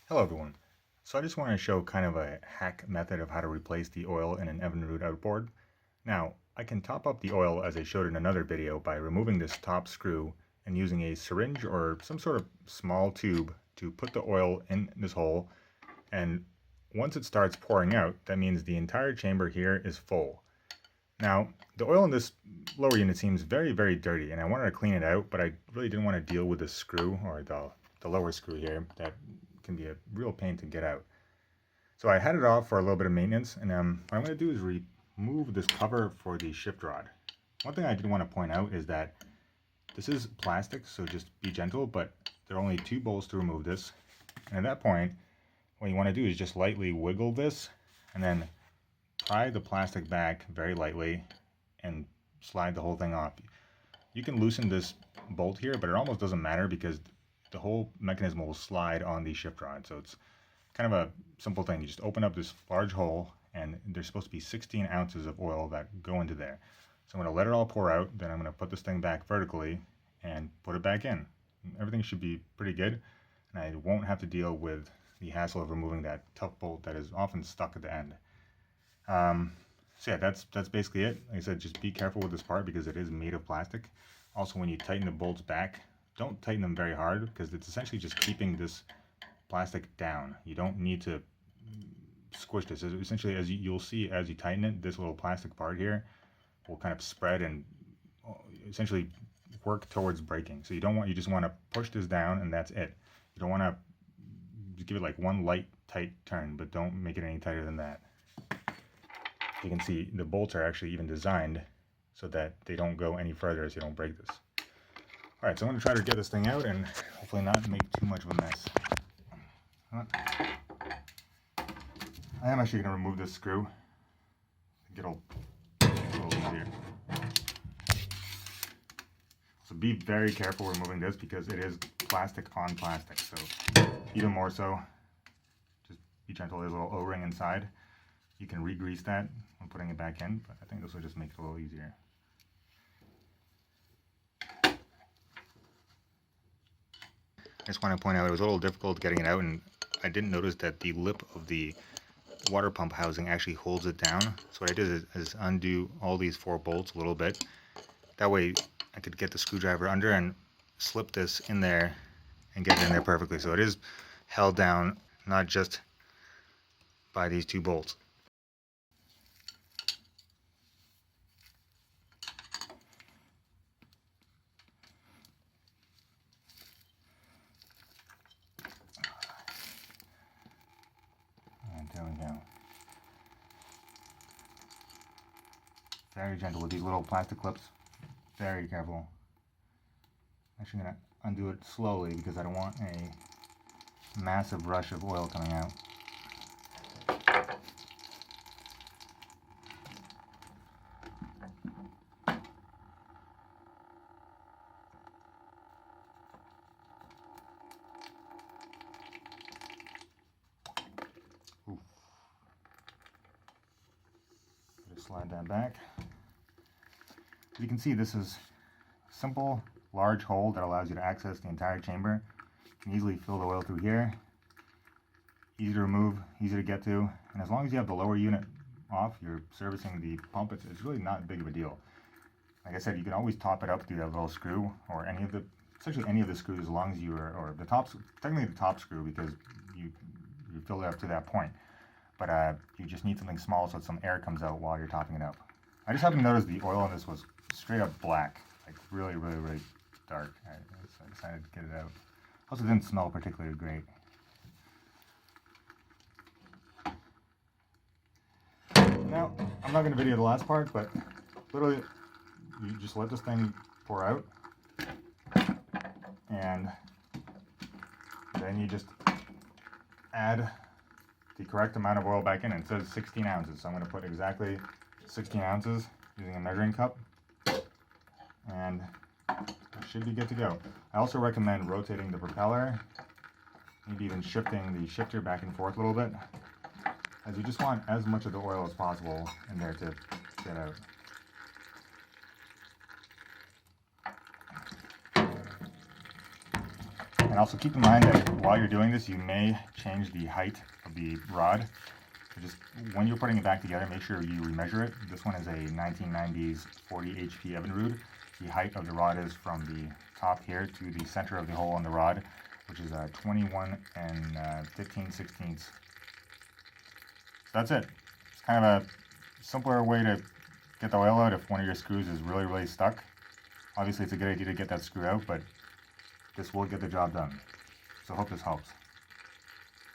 Hello everyone. So I just want to show kind of a hack method of how to replace the oil in an Evinrude outboard. Now, I can top up the oil as I showed in another video by removing this top screw and using a syringe or some sort of small tube to put the oil in this hole, and once it starts pouring out, that means the entire chamber here is full. Now, the oil in this lower unit seems very, very dirty, and I wanted to clean it out, but I really didn't want to deal with the screw or the lower screw here. That can be a real pain to get out. So I had it off for a little bit of maintenance, and what I'm going to do is remove this cover for the shift rod. One thing I did want to point out is that this is plastic, so just be gentle, but there are only 2 bolts to remove this. And at that point, what you want to do is just lightly wiggle this, and then pry the plastic back very lightly and slide the whole thing off. You can loosen this bolt here, but it almost doesn't matter because the whole mechanism will slide on the shift rod. So it's kind of a simple thing. You just open up this large hole, and there's supposed to be 16 ounces of oil that go into there. So I'm going to let it all pour out, then I'm going to put this thing back vertically and put it back in. Everything should be pretty good, and I won't have to deal with the hassle of removing that tough bolt that is often stuck at the end. So yeah, that's basically it. Like I said, just be careful with this part because it is made of plastic. Also, when you tighten the bolts back, don't tighten them very hard because it's essentially just keeping this plastic down. You don't need to squish this. Essentially, as you'll see as you tighten it, this little plastic part here will kind of spread and essentially work towards breaking. So you just want to push this down, and that's it. You don't want to just give it like one light tight turn, but don't make it any tighter than that. You can see the bolts are actually even designed so that they don't go any further as you don't break this. Alright, so I'm going to try to get this thing out and hopefully not make too much of a mess. I am actually going to remove this screw. I think it'll a little easier. So be very careful removing this because it is plastic on plastic. So even more so, just be gentle. There's a little O-ring inside. You can re-grease that when putting it back in, but I think this will just make it a little easier. I just want to point out it was a little difficult getting it out, and I didn't notice that the lip of the water pump housing actually holds it down. So what I did is undo all these 4 bolts a little bit. That way I could get the screwdriver under and slip this in there and get it in there perfectly. So it is held down, not just by these 2 bolts. There we go. Very gentle with these little plastic clips. Very careful. I'm actually going to undo it slowly because I don't want a massive rush of oil coming out. Slide that back. As you can see, this is a simple, large hole that allows you to access the entire chamber. You can easily fill the oil through here. Easy to remove, easy to get to, and as long as you have the lower unit off, you're servicing the pump, it's really not big of a deal. Like I said, you can always top it up through that little screw, or essentially any of the screws, as long as or the top, technically the top screw, because you fill it up to that point. But you just need something small so some air comes out while you're topping it up. I just happened to notice the oil on this was straight up black, like really, really, really dark. So I decided to get it out. Also, didn't smell particularly great. Now, I'm not going to video the last part, but literally, you just let this thing pour out, and then you just add the correct amount of oil back in. It says 16 ounces, so I'm going to put exactly 16 ounces using a measuring cup, and it should be good to go. I also recommend rotating the propeller, maybe even shifting the shifter back and forth a little bit, as you just want as much of the oil as possible in there to get out. And And also keep in mind that while you're doing this, you may change the height of the rod. So just when you're putting it back together, make sure you remeasure it. This one is a 1990s 40 HP Evinrude. The height of the rod is from the top here to the center of the hole in the rod, which is 21 and 15/16. So that's it. It's kind of a simpler way to get the oil out if one of your screws is really stuck. Obviously it's a good idea to get that screw out, but this will get the job done. So I hope this helps.